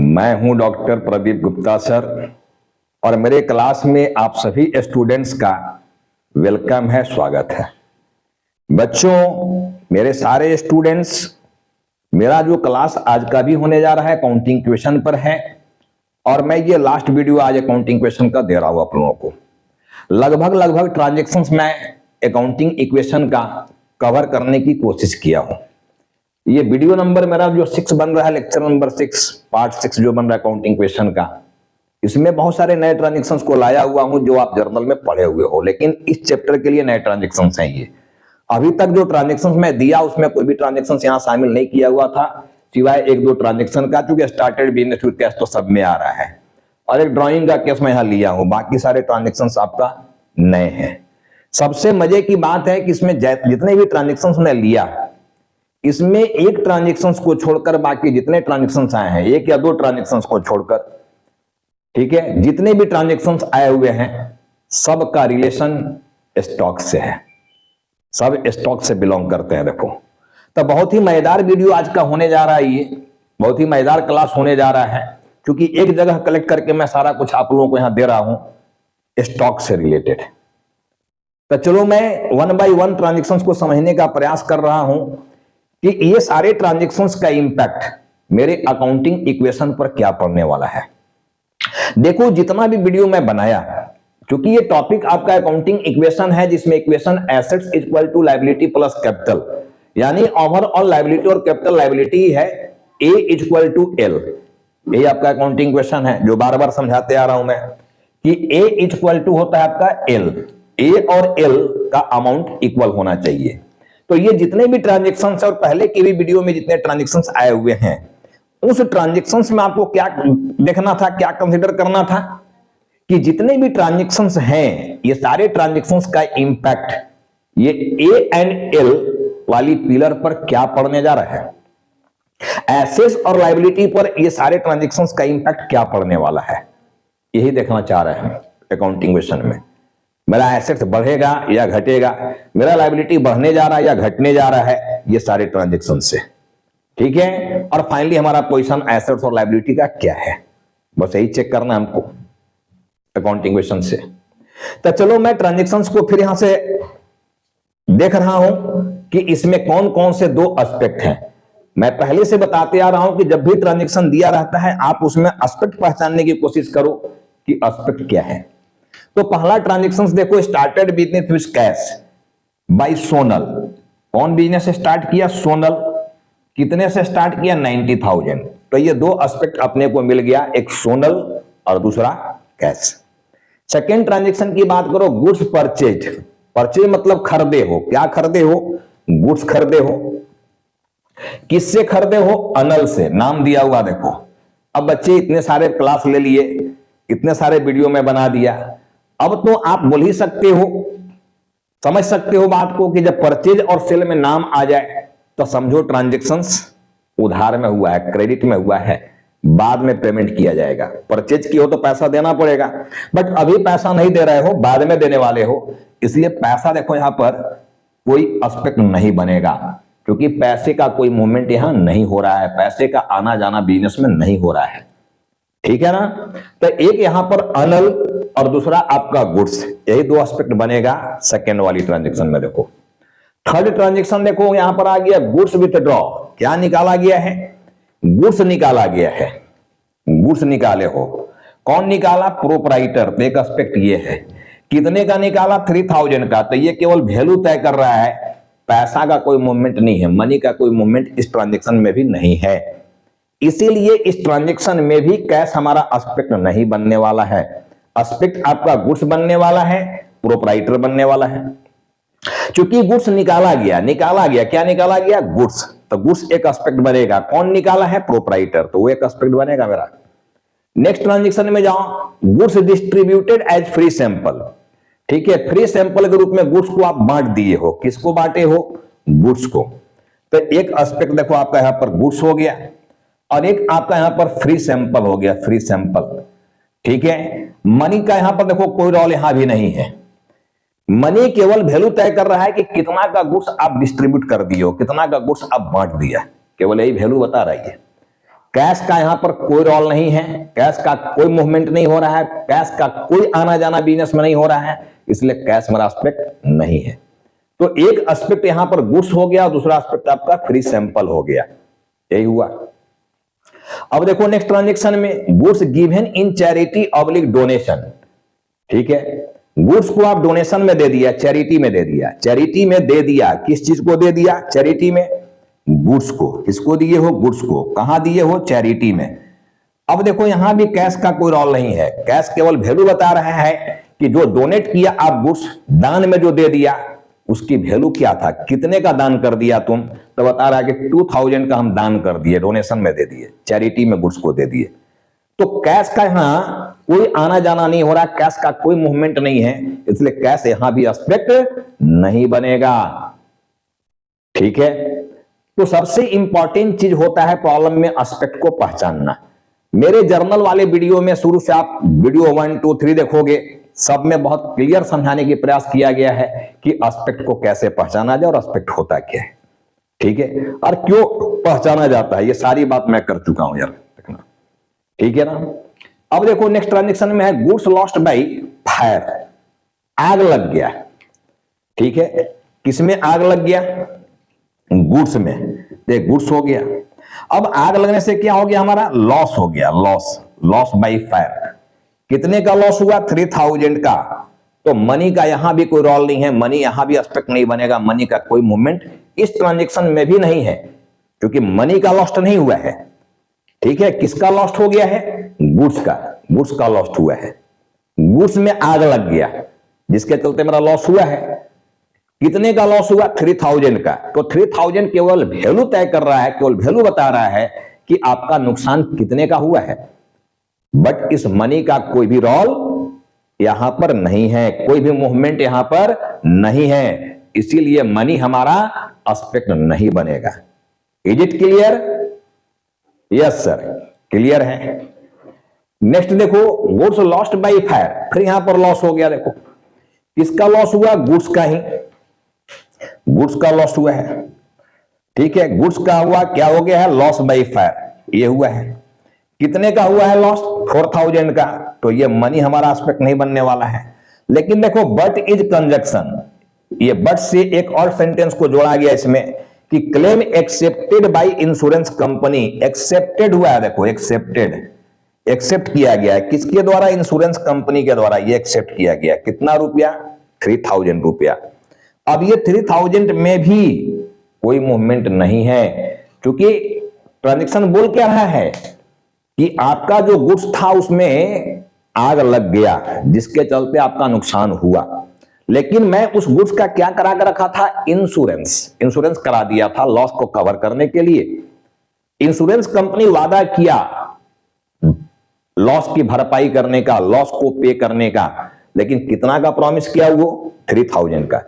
मैं हूं doctor Pradeep Gupta sir और मेरे क्लास में आप सभी स्टूडेंट्स का वेलकम है, स्वागत है। बच्चों, मेरे सारे स्टूडेंट्स, मेरा जो क्लास आज का भी होने जा रहा है अकाउंटिंग क्वेश्चन पर है और मैं ये लास्ट वीडियो आज अकाउंटिंग क्वेश्चन का दे रहा हूं आप लोगों को। लगभग ट्रांजेक्शंस में अकाउंटिंग इक्वेशन का कवर करने की कोशिश किया हूं। ये वीडियो नंबर मेरा जो 6 बन रहा है, लेक्चर नंबर 6, पार्ट 6 जो बन रहा है अकाउंटिंग क्वेश्चन का, इसमें बहुत सारे नए ट्रांजेक्शंस को लाया हुआ हूं जो आप जर्नल में पढ़े हुए हो, लेकिन इस चैप्टर के लिए नए ट्रांजेक्शंस हैं। ये अभी तक जो ट्रांजेक्शंस मैं दिया उसमें कोई भी ट्रांजेक्शंस यहां शामिल नहीं किया हुआ था, सिवाय 1-2 ट्रांजेक्शन का, चूंकि स्टार्टेड बिजनेस विद कैश तो सब में आ रहा है, और एक ड्रॉइंग का केस मैं यहां लिया हूं। बाकी सारे ट्रांजेक्शंस आपका नए हैं। सबसे मजे की बात है कि इसमें जितने भी ट्रांजेक्शंस मैं लिया, इसमें एक ट्रांजेक्शंस को छोड़कर बाकी जितने ट्रांजेक्शंस आए हैं, 1 या 2 ट्रांजेक्शंस को छोड़कर, ठीक है, जितने भी ट्रांजेक्शंस आए हुए हैं सबका रिलेशन स्टॉक से है, सब स्टॉक से बिलोंग करते हैं। देखो, तो बहुत ही मजेदार वीडियो आज का होने जा रहा है, ये बहुत ही मजेदार क्लास होने जा रहा है, क्योंकि एक जगह कलेक्ट करके मैं सारा कुछ आप लोगों को यहां दे रहा हूं स्टॉक से रिलेटेड। तो चलो मैं 1 बाय 1 ट्रांजेक्शंस को समझने का प्रयास कर रहा हूं कि ये सारे ट्रांजेक्शंस का इंपैक्ट मेरे अकाउंटिंग इक्वेशन पर क्या पड़ने वाला है। देखो, जितना भी वीडियो मैं बनाया, क्योंकि ये टॉपिक आपका अकाउंटिंग इक्वेशन है, जिसमें equation assets equal to liability plus capital, यानी ओवरऑल लायबिलिटी और कैपिटल लायबिलिटी है ए इक्वल टू एल। ये आपका अकाउंटिंग इक्वेशन है जो बार बार समझाते आ रहा हूं मैं कि ए इक्वल टू होता है आपका एल, ए और एल का अमाउंट इक्वल होना चाहिए। तो ये जितने भी ट्रांजेक्शंस है और पहले की भी वीडियो में जितने ट्रांजेक्शंस आए हुए हैं, उस ट्रांजेक्शंस में आपको क्या देखना था, क्या कंसीडर करना था कि जितने भी ट्रांजेक्शंस हैं, ये सारे ट्रांजेक्शंस का इंपैक्ट ये ए एंड एल वाली पिलर पर क्या पड़ने जा रहा है, एसेट्स और लायबिलिटी पर ये सारे ट्रांजेक्शंस का इंपैक्ट क्या पड़ने वाला है, यही देखना चाह रहे हैं अकाउंटिंग क्वेश्चन में। मेरा एसेट्स बढ़ेगा या घटेगा, मेरा लायबिलिटी बढ़ने जा रहा है या घटने जा रहा है, ये सारे ट्रांजेक्शन से, ठीक है। और फाइनली हमारा पोजीशन एसेट्स और लायबिलिटी का क्या है, बस यही चेक करना है हमको अकाउंटिंग क्वेश्चन से। तो चलो मैं ट्रांजेक्शंस को फिर यहां से देख रहा हूं कि इसमें कौन कौन से 2 एस्पेक्ट हैं। मैं पहले से बताते आ रहा हूं कि जब भी ट्रांजेक्शन दिया रहता है, आप उसमें एस्पेक्ट पहचानने की कोशिश करो कि एस्पेक्ट क्या है। तो पहला ट्रांजेक्शंस देखो, started business with cash by Sonal. कौन बिजनेस स्टार्ट किया? सोनल। कितने से स्टार्ट किया? 90,000। तो ये 2 एस्पेक्ट अपने को मिल गया, एक सोनल और दूसरा कैश। सेकेंड ट्रांजेक्शन की बात करो, गुड्स परचेज। परचेज मतलब खरीदे हो, क्या खरीदे हो? गुड्स खरीदे हो। किससे खरीदे हो? अनल से, नाम दिया हुआ देखो। अब बच्चे इतने सारे क्लास ले लिए, इतने सारे वीडियो में बना दिया, अब तो आप बोल ही सकते हो, समझ सकते हो बात को कि जब परचेज और सेल में नाम आ जाए तो समझो ट्रांजेक्शंस उधार में हुआ है, क्रेडिट में हुआ है, बाद में पेमेंट किया जाएगा। परचेज की हो तो पैसा देना पड़ेगा, बट अभी पैसा नहीं दे रहे हो, बाद में देने वाले हो, इसलिए पैसा देखो यहां पर कोई एस्पेक्ट नहीं बनेगा, क्योंकि पैसे का कोई मूवमेंट यहां नहीं हो रहा है, पैसे का आना जाना बिजनेस में नहीं हो रहा है, ठीक है ना। तो एक यहां पर अनल और दूसरा आपका गुड्स, यही 2 एस्पेक्ट बनेगा सेकेंड वाली ट्रांजेक्शन में। देखो थर्ड ट्रांजेक्शन देखो यहां पर आ गया, गुड्स विथड्रॉ। क्या निकाला गया है? गुड्स निकाला गया है, गुड्स निकाले हो। कौन निकाला? प्रोपराइटर। तो एक एस्पेक्ट ये है, कितने का निकाला? 3,000 का। तो ये केवल वैल्यू तय कर रहा है, पैसा का कोई मूवमेंट नहीं है, मनी का कोई मूवमेंट इस ट्रांजेक्शन में भी नहीं है, इसीलिए इस ट्रांजेक्शन में भी कैश हमारा एस्पेक्ट नहीं बनने वाला है। एस्पेक्ट आपका गुड्स बनने वाला है, प्रोपराइटर बनने वाला है। चूंकि गुड्स निकाला गया, क्या निकाला गया? गुड्स। तो गुड्स एक एस्पेक्ट बनेगा। कौन निकाला है? प्रोपराइटर, तो वो एक एस्पेक्ट बनेगा मेरा। नेक्स्ट ट्रांजेक्शन में जाओ, goods distributed as free sample. ठीक है, फ्री सैंपल के रूप में गुड्स को आप बांट दिए हो। किसको बांटे हो? गुड्स को। तो एक एस्पेक्ट देखो आपका यहां पर गुड्स हो गया और एक आपका यहां पर फ्री सैंपल हो गया, फ्री सैंपल, ठीक है। मनी का यहां पर देखो कोई रोल यहां भी नहीं है, मनी केवल वैल्यू तय कर रहा है कि कितना का गुड्स आप डिस्ट्रीब्यूट कर दिए हो, कितना का गुड्स आप बांट दिया, केवल यही वैल्यू बता रही है। कैश का यहां पर कोई रोल नहीं है, कैश का कोई मूवमेंट नहीं हो रहा है, कैश का कोई आना जाना बिजनेस में नहीं हो रहा है, इसलिए कैश मेरा एस्पेक्ट नहीं है। तो एक एस्पेक्ट यहां पर गुड्स हो गया और दूसरा एस्पेक्ट आपका फ्री सैंपल हो गया, यही हुआ। अब देखो नेक्स्ट ट्रांजेक्शन में goods given in charity oblique donation, ठीक है, गुड्स को आप डोनेशन में दे दिया, चैरिटी में दे दिया, चैरिटी में दे दिया, किस चीज को दे दिया, चैरिटी में, गुड्स को, किसको दिए हो, गुड्स को, कहां दिए हो, चैरिटी में। अब देखो यहां भी कैश का कोई रोल नहीं है, कैश केवल वैल्यू बता रहा है कि जो डोनेट किया आप गुड्स, दान में जो दे दिया उसकी वैल्यू क्या था, कितने का दान कर दिया तुम, तो बता रहा है कि 2000 का हम दान कर दिए, डोनेशन में दे दिए, चैरिटी में गुड्स को दे दिए। तो कैश का यहां कोई आना जाना नहीं हो रहा, कैश का कोई मूवमेंट नहीं है, इसलिए कैश यहां भी एस्पेक्ट नहीं बनेगा, ठीक है। तो सबसे इंपॉर्टेंट चीज होता है प्रॉब्लम में एस्पेक्ट को पहचानना। मेरे जर्नल वाले वीडियो में शुरू से आप वीडियो 1, 2, 3 देखोगे, सब में बहुत क्लियर समझाने की प्रयास किया गया है कि एस्पेक्ट को कैसे पहचाना जाए और एस्पेक्ट होता क्या है, ठीक है, और क्यों पहचाना जाता है, ये सारी बात मैं कर चुका हूं यार, देखना, ठीक है ना। अब देखो नेक्स्ट ट्रांजेक्शन में है गुड्स लॉस्ट बाई फायर, आग लग गया, ठीक है, किसमें आग लग गया, गुड्स में, देख गुड्स हो गया। अब आग लगने से क्या हो गया, हमारा लॉस हो गया, लॉस बाई फायर, कितने का लॉस हुआ, 3000 का। तो मनी का यहां भी कोई रोल नहीं है, मनी यहां भी एस्पेक्ट नहीं बनेगा, मनी का कोई मूवमेंट इस ट्रांजेक्शन में भी नहीं है, क्योंकि मनी का लॉस्ट नहीं हुआ है, ठीक है। किसका लॉस्ट हो गया है, गुड्स का लॉस्ट हुआ है, गुड्स में आग लग गया जिसके चलते मेरा लॉस हुआ है। कितने का लॉस हुआ, 3000 का। तो 3000 केवल वैल्यू तय कर रहा है, केवल वैल्यू बता रहा है कि आपका नुकसान कितने का हुआ है, बट इस मनी का कोई भी रोल यहां पर नहीं है, कोई भी मूवमेंट यहां पर नहीं है, इसीलिए मनी हमारा एस्पेक्ट नहीं बनेगा। Is it clear, yes sir clear है। नेक्स्ट देखो गुड्स लॉस्ट बाई फायर, फिर यहां पर लॉस हो गया, देखो किसका लॉस हुआ, गुड्स का ही, गुड्स का लॉस हुआ है, ठीक है, गुड्स का हुआ, क्या हो गया है, लॉस बाई फायर, ये हुआ है। कितने का हुआ है लॉस, 4000 का। तो ये मनी हमारा एस्पेक्ट नहीं बनने वाला है। लेकिन देखो बट इज कंजक्शन, ये बट से एक और सेंटेंस को जोड़ा गया इसमें कि claim accepted by insurance company, accepted हुआ है, देखो एक्सेप्ट किया गया है, किसके द्वारा, इंश्योरेंस कंपनी के द्वारा ये एक्सेप्ट किया गया, कितना रुपया, 3000 रुपया। अब ये 3000 में भी कोई मूवमेंट नहीं है, क्योंकि ट्रांजेक्शन बोल क्या रहा है कि आपका जो गुड्स था उसमें आग लग गया जिसके चलते आपका नुकसान हुआ, लेकिन मैं उस गुड्स का क्या करा कर रखा था, इंश्योरेंस करा दिया था लॉस को कवर करने के लिए। इंश्योरेंस कंपनी वादा किया लॉस की भरपाई करने का, लॉस को पे करने का, लेकिन कितना का प्रॉमिस किया, वो 3000 का,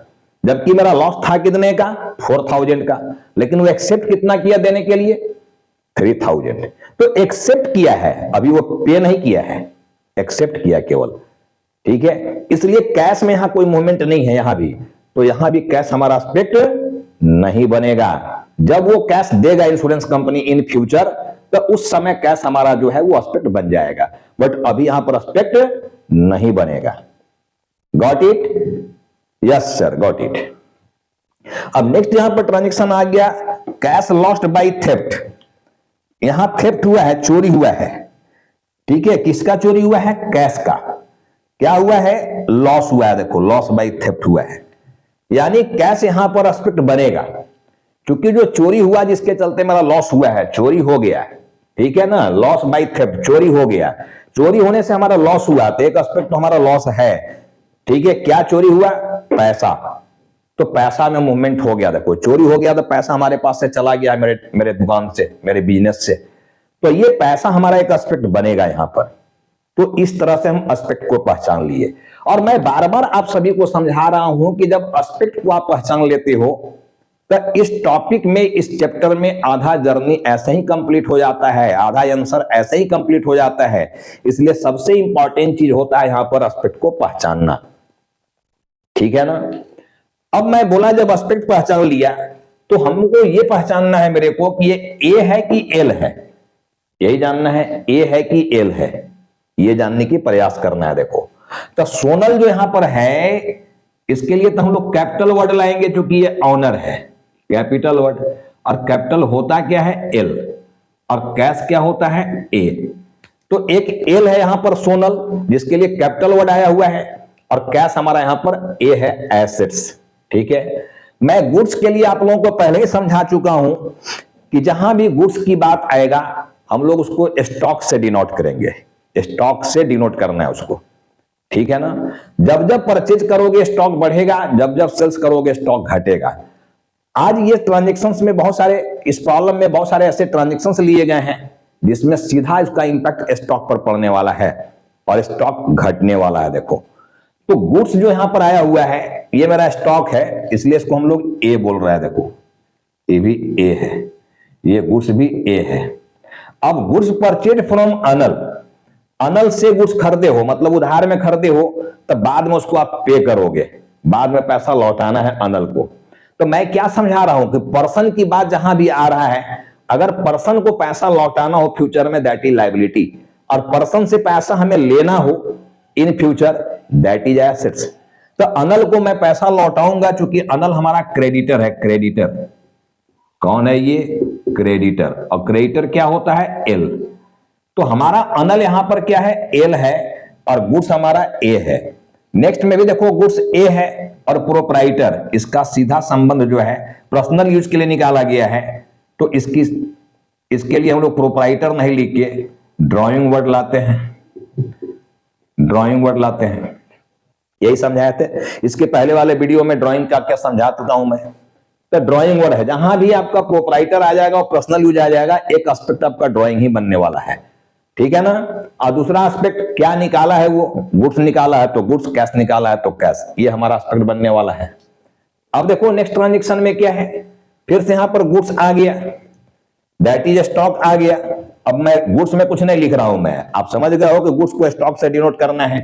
जबकि मेरा लॉस था कितने का, 4000 का, लेकिन वो एक्सेप्ट कितना किया देने के लिए, 3000। तो एक्सेप्ट किया है, अभी वो पे नहीं किया है, एक्सेप्ट किया केवल, ठीक है। इसलिए कैश में यहां कोई मूवमेंट नहीं है यहां भी, तो यहां भी कैश हमारा एस्पेक्ट नहीं बनेगा। जब वो कैश देगा इंश्योरेंस कंपनी इन फ्यूचर, तो उस समय कैश हमारा जो है वो एस्पेक्ट बन जाएगा, बट अभी यहां पर एस्पेक्ट नहीं बनेगा। Got it, yes sir got it. अब नेक्स्ट यहां पर ट्रांजेक्शन आ गया कैश लॉस्ट बाय थेफ्ट, यहां थेफ्ट हुआ है, चोरी हुआ है, ठीक है, किसका चोरी हुआ है, कैश का। क्या हुआ है, लॉस हुआ है, देखो लॉस बाय थेफ्ट हुआ है, यानी कैश यहां पर एस्पेक्ट बनेगा, क्योंकि जो चोरी हुआ जिसके चलते मेरा लॉस हुआ है, चोरी हो गया, ठीक है ना, लॉस बाय थेफ्ट, चोरी हो गया, चोरी होने से हमारा लॉस हुआ, तो एक एस्पेक्ट तो हमारा लॉस है, ठीक है। क्या चोरी हुआ, पैसा, तो पैसा में मूवमेंट हो गया, देखो चोरी हो गया तो पैसा हमारे पास से चला गया मेरे दुकान से, मेरे बिजनेस से, तो ये पैसा हमारा एक एस्पेक्ट बनेगा यहां पर। तो इस तरह से हम एस्पेक्ट को पहचान लिए, और मैं बार बार आप सभी को समझा रहा हूं कि जब एस्पेक्ट को आप पहचान लेते हो तो इस टॉपिक में, इस चैप्टर में आधा जर्नी ऐसे ही कंप्लीट हो जाता है, आधा आंसर ऐसे ही कंप्लीट हो जाता है। इसलिए सबसे इंपॉर्टेंट चीज होता है यहां पर एस्पेक्ट को पहचानना, ठीक है ना। अब मैं बोला जब एस्पेक्ट पहचान लिया तो हमको ये पहचानना है मेरे को कि ये ए है कि एल है, यही जानना है, ए है कि एल है, ये जानने की प्रयास करना है। देखो तो सोनल जो यहां पर है, इसके लिए तो हम लोग कैपिटल वर्ड लाएंगे क्योंकि ये ऑनर है, कैपिटल वर्ड। और कैपिटल होता क्या है? एल। और कैश क्या होता है? ए। तो एक एल है यहां पर सोनल, जिसके लिए कैपिटल वर्ड आया हुआ है, और कैश हमारा यहां पर ए है, एसेट्स। ठीक है, मैं गुड्स के लिए आप लोगों को पहले ही समझा चुका हूं कि जहां भी गुड्स की बात आएगा हम लोग उसको स्टॉक से डिनोट करेंगे, स्टॉक से डिनोट करना है उसको। ठीक है ना, जब जब परचेज करोगे स्टॉक बढ़ेगा, जब जब सेल्स करोगे स्टॉक घटेगा। आज ये ट्रांजेक्शन्स में बहुत सारे, इस प्रॉब्लम में बहुत सारे ऐसे ट्रांजेक्शन्स लिए गए हैं जिसमें सीधा इसका इंपैक्ट स्टॉक पर पड़ने वाला है और स्टॉक घटने वाला है। देखो तो गुड्स जो यहां पर आया हुआ है, ये मेरा स्टॉक है, इसलिए इसको हम लोग ए बोल रहे हैं। देखो ये भी ए है, ये गुड्स भी ए है। अब गुड्स परचेज फ्रॉम अनल, अनल से गुड्स खरीदे हो, मतलब उधार में खरीदे हो, तो बाद में उसको आप पे करोगे, बाद में पैसा लौटाना है अनल को। तो मैं क्या समझा रहा हूं कि पर्सन की बात जहां भी आ रहा है, अगर पर्सन को पैसा लौटाना हो फ्यूचर में, दैट इज लायबिलिटी, और पर्सन से पैसा हमें लेना हो in future, that is assets. तो अनल को मैं पैसा लौटाऊंगा क्योंकि अनल हमारा क्रेडिटर है। क्रेडिटर कौन है? ये क्रेडिटर। और क्रेडिटर क्या होता है? एल। तो हमारा अनल यहां पर क्या है? एल है, और गुड्स हमारा ए है। नेक्स्ट में भी देखो गुड्स ए है, और प्रोप्राइटर, इसका सीधा संबंध जो है पर्सनल यूज के लिए निकाला गया है, तो इसके लिए हम लोग प्रोप्राइटर नहीं लिख के ड्राइंग वर्ड लाते हैं, ड्राइंग वर्ड लाते हैं। यही समझाए थे इसके पहले वाले वीडियो में, ड्राइंग का क्या समझा चुका हूं मैं। तो ड्राइंग वर्ड है, जहां भी आपका प्रोप्राइटर आ जाएगा और पर्सनल यूज आ जाएगा, एक एस्पेक्ट आपका ड्राइंग ही बनने वाला है। ठीक है ना। और दूसरा एस्पेक्ट क्या निकाला है? वो गुड्स निकाला है तो गुड्स, कैश निकाला है तो कैश, ये हमारा एस्पेक्ट बनने वाला है। अब देखो नेक्स्ट ट्रांजेक्शन में क्या है, फिर से यहां पर गुड्स आ गया, दैट इज स्टॉक आ गया। अब मैं गुड्स में कुछ नहीं लिख रहा हूं, मैं, आप समझ गए हो कि गुड्स को स्टॉक से डिनोट करना है।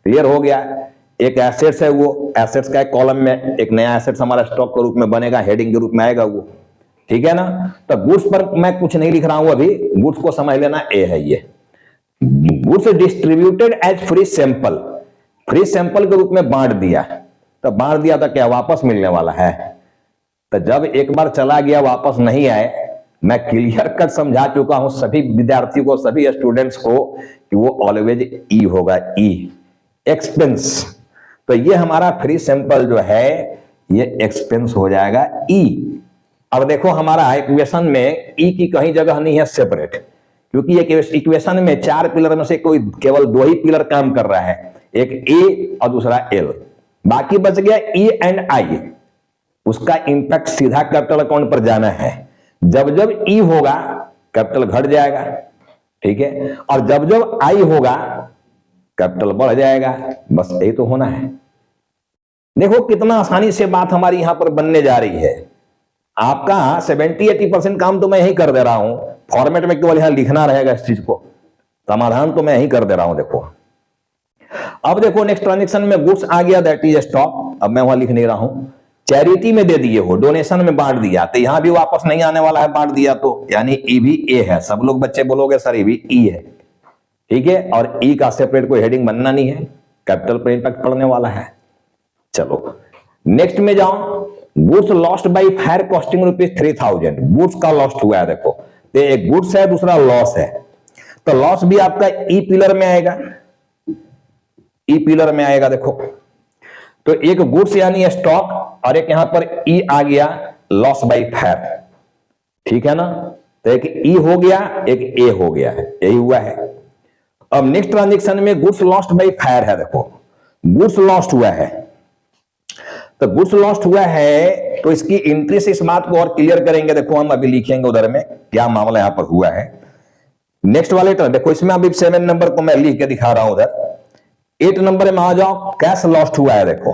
क्लियर हो गया। एक एसेट्स है, वो एसेट्स का एक कॉलम में एक नया एसेट्स हमारा स्टॉक के रूप में बनेगा, हेडिंग के रूप में आएगा वो। ठीक है ना। तो गुड्स पर मैं कुछ नहीं लिख रहा हूं अभी, गुड्स को समझ लेना, ए है ये। Goods distributed as free sample, free sample के रूप में बांट दिया, तो बांट दिया तो क्या वापस मिलने वाला है? तो जब एक बार चला गया वापस नहीं आए, मैं क्लियर कट समझा चुका हूं सभी विद्यार्थियों को, सभी स्टूडेंट्स को, कि वो ऑलवेज ई होगा, ई, एक्सपेंस। तो ये हमारा फ्री सैंपल जो है ये एक्सपेंस हो जाएगा, ई। अब देखो हमारा इक्वेशन में ई की कहीं जगह नहीं है सेपरेट, क्योंकि एक इक्वेशन में 4 पिलर में से कोई केवल 2 ही पिलर काम कर रहा है, एक ए और दूसरा एल, बाकी बच गया ई एंड आई। उसका इंपैक्ट सीधा कैपिटल अकाउंट पर जाना है। जब जब ई होगा कैपिटल घट जाएगा, ठीक है, और जब जब आई होगा कैपिटल बढ़ जाएगा। बस यही तो होना है। देखो कितना आसानी से बात हमारी यहां पर बनने जा रही है। आपका 70-80% काम तो मैं यही कर दे रहा हूं, फॉर्मेट में केवल यहां लिखना रहेगा इस चीज को, समाधान तो मैं यही कर दे रहा हूं। देखो अब देखो नेक्स्ट ट्रांजेक्शन में गुड्स आ गया, दैट इज स्टॉक। अब मैं वहां लिख नहीं रहा हूं, चैरिटी में दे दिए हो, डोनेशन में बांट दिया, तो यहां भी वापस नहीं आने वाला है बांट दिया तो, यानी ई भी ए है। सब लोग बच्चे बोलोगे सर ये भी ई है, ठीक है, और ई का सेपरेट कोई हेडिंग बनना नहीं है, कैपिटल पर इंपैक्ट पड़ने वाला है। चलो नेक्स्ट में जाओ, goods lost by fire costing ₹3000, goods का लॉस्ट हुआ है। देखो तो एक गुड्स है, दूसरा लॉस है, तो लॉस भी आपका ई पिलर में आएगा, ई पिलर में आएगा। देखो तो एक गुड्स यानी स्टॉक, और एक यहां पर ई आ गया लॉस बाई फायर, ठीक है ना। तो एक ई हो गया, एक ए हो गया है, यही हुआ है। अब नेक्स्ट ट्रांजेक्शन में गुड्स लॉस्ट बाई फायर है। देखो गुड्स लॉस्ट हुआ है, तो गुड्स लॉस्ट हुआ है तो इसकी एंट्री से इस बात को और क्लियर करेंगे। देखो हम अभी लिखेंगे उधर में क्या मामला यहां पर हुआ है। नेक्स्ट वाले देखो इसमें अभी 7 नंबर को मैं लिख के दिखा रहा हूं उधर। 8 नंबर में आ जाओ, कैश लॉस्ट हुआ है। देखो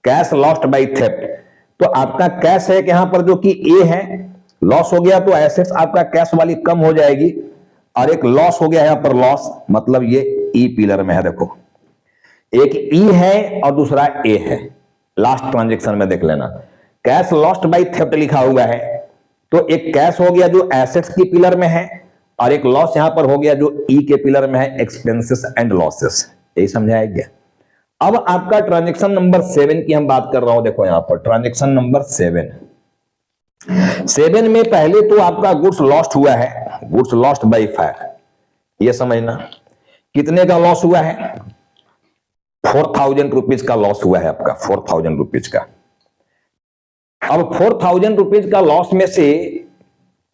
कैश लॉस्ट बाई थेफ्ट, तो आपका कैश है कि यहां पर जो कि ए है, लॉस हो गया तो एसेट्स आपका कैश वाली कम हो जाएगी, और एक लॉस हो गया यहां पर लॉस, मतलब ये ई पिलर में है। देखो एक ई है और दूसरा ए है। लास्ट ट्रांजेक्शन में देख लेना, कैश लॉस्ट बाई थेफ्ट लिखा हुआ है, तो एक कैश हो गया जो एसेट्स की पिलर में है, और एक लॉस यहां पर हो गया जो ई के पिलर में है, एक्सपेंसेस एंड लॉसेस। यही समझाया गया। अब आपका ट्रांजेक्शन नंबर 7 की हम बात कर रहा हूं। देखो यहां पर ट्रांजेक्शन नंबर 7 में पहले तो आपका गुड्स लॉस्ट हुआ है, गुड्स लॉस्ट बाय फायर। ये समझना कितने का लॉस हुआ है, 4000 रुपीज का लॉस हुआ है आपका, 4000 रुपीज का। अब 4000 रुपीज का लॉस में से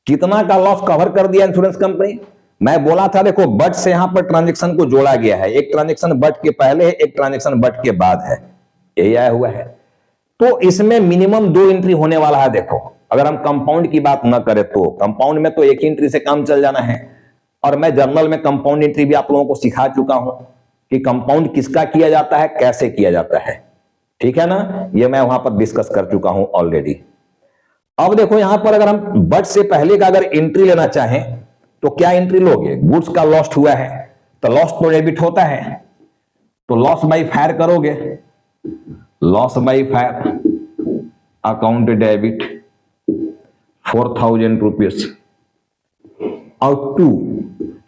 कितना का लॉस कवर कर दिया इंश्योरेंस कंपनी? मैं बोला था देखो बट से यहां पर ट्रांजेक्शन को जोड़ा गया है, एक ट्रांजेक्शन बट के पहले है, एक ट्रांजेक्शन बट के बाद है, यही आया हुआ है। तो इसमें मिनिमम 2 एंट्री होने वाला है। देखो अगर हम कंपाउंड की बात ना करें तो कंपाउंड में तो एक ही एंट्री से काम चल जाना है, और मैं जर्नल में कंपाउंड एंट्री भी आप लोगों को सिखा चुका हूं कि कंपाउंड किसका किया जाता है, कैसे किया जाता है, ठीक है ना, ये मैं वहां पर डिस्कस कर चुका हूं ऑलरेडी। अब देखो यहां पर अगर हम बट से पहले का अगर एंट्री लेना चाहें तो क्या एंट्री लोगे? गुड्स का लॉस्ट हुआ है तो लॉस तो डेबिट होता है, तो लॉस बाय फायर करोगे, loss by fire account debit 4000 rupees. और 2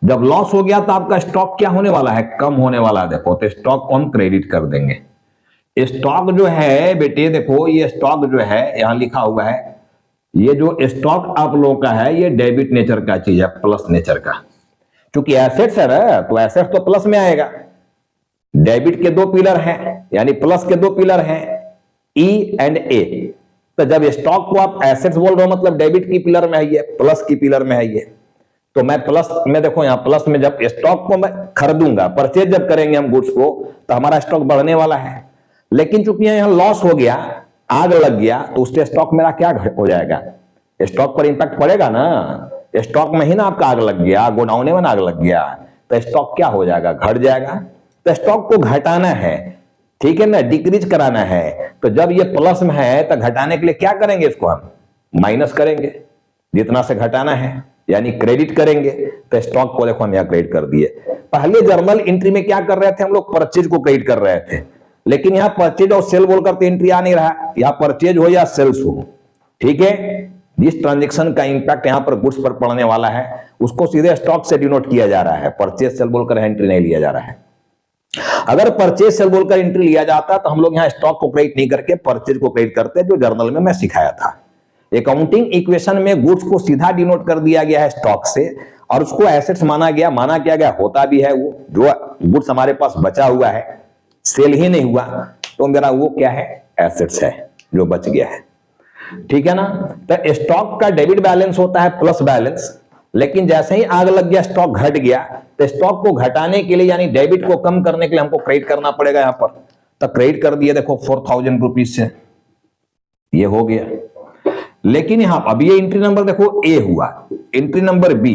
जब लॉस हो गया तो आपका स्टॉक क्या होने वाला है, कम होने वाला है। देखो तो स्टॉक को हम क्रेडिट कर देंगे। स्टॉक जो है बेटे देखो, ये स्टॉक जो है यहां लिखा हुआ है, ये जो स्टॉक आप लोगों का है ये डेबिट नेचर का चीज है, प्लस नेचर का। क्योंकि एसेट्स है ना, तो एसेट्स तो प्लस में आएगा। डेबिट के 2 पिलर हैं, यानी प्लस के 2 पिलर हैं, ई एंड ए। तो जब स्टॉक को आप एसेट्स बोल रहे हो मतलब डेबिट की पिलर में है ये, प्लस की पिलर में है ये। तो मैं प्लस में देखो यहां प्लस में जब स्टॉक को मैं खरीदूंगा, परचेज जब करेंगे हम गुड्स को, तो हमारा स्टॉक बढ़ने वाला है। लेकिन चूंकि यहां लॉस हो गया, आग लग गया, तो उससे स्टॉक मेरा क्या हो जाएगा, स्टॉक पर इंपैक्ट पड़ेगा ना। स्टॉक में ही ना आपका आग लग गया, गोडाउन में आग लग गया, तो स्टॉक क्या हो जाएगा, घट जाएगा। तो स्टॉक को घटाना है, ठीक है ना, डिक्रीज कराना है। तो जब ये प्लस में है तो घटाने के लिए क्या करेंगे, इसको हम माइनस करेंगे, जितना से घटाना है, यानी क्रेडिट करेंगे। तो स्टॉक को देखो हम यहां क्रेडिट कर दिए। पहले जर्नल एंट्री में क्या कर रहे थे हम लोग, परचेज को क्रेडिट कर रहे थे, लेकिन यहां परचेज और सेल बोलकर तो एंट्री आ नहीं रहा, यहां परचेज हो या सेल्स हो, ठीक है। जिस ट्रांजेक्शन का इंपैक्ट यहां पर गुड्स पर पड़ने वाला है उसको सीधे स्टॉक से डिनोट किया जा रहा है, परचेज सेल बोलकर एंट्री नहीं लिया जा रहा है। अगर परचेज सेल बोलकर एंट्री लिया जाता तो हम लोग यहां स्टॉक को क्रेडिट नहीं करके परचेज को क्रेडिट करते, जो जर्नल में मैं सिखाया था। अकाउंटिंग इक्वेशन में गुड्स को सीधा डिनोट कर दिया गया है स्टॉक से, और उसको एसेट्स माना गया, माना क्या गया, होता भी है वो जो गुड्स हमारे पास बचा हुआ है, सेल ही नहीं हुआ, तो मेरा वो क्या है, एसेट्स है जो बच गया है, ठीक है ना। तो स्टॉक का डेबिट बैलेंस होता है प्लस बैलेंस, लेकिन जैसे ही आग लग गया, स्टॉक घट गया, तो स्टॉक को घटाने के लिए यानी डेबिट को कम करने के लिए हमको क्रेडिट करना पड़ेगा यहां पर। तो क्रेडिट कर दिया देखो 4000 रुपीज से, ये हो गया। लेकिन यहां अब ये एंट्री नंबर देखो ए हुआ, एंट्री नंबर बी।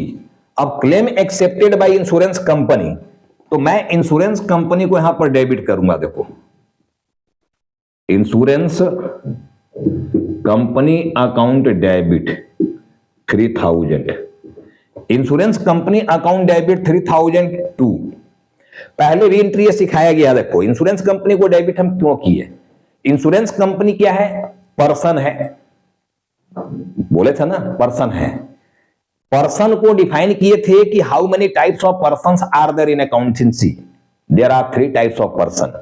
अब claim accepted by insurance company, तो मैं इंश्योरेंस कंपनी को यहां पर डेबिट करूंगा। देखो insurance company account debit 3000, insurance company account debit 3002। पहले री एंट्री सिखाया गया। देखो इंश्योरेंस कंपनी को डेबिट हम क्यों किए, इंश्योरेंस कंपनी क्या है, पर्सन है, बोले थे ना पर्सन है। पर्सन को डिफाइन किए थे कि how many types of persons are there in accountancy, there are 3 types of person,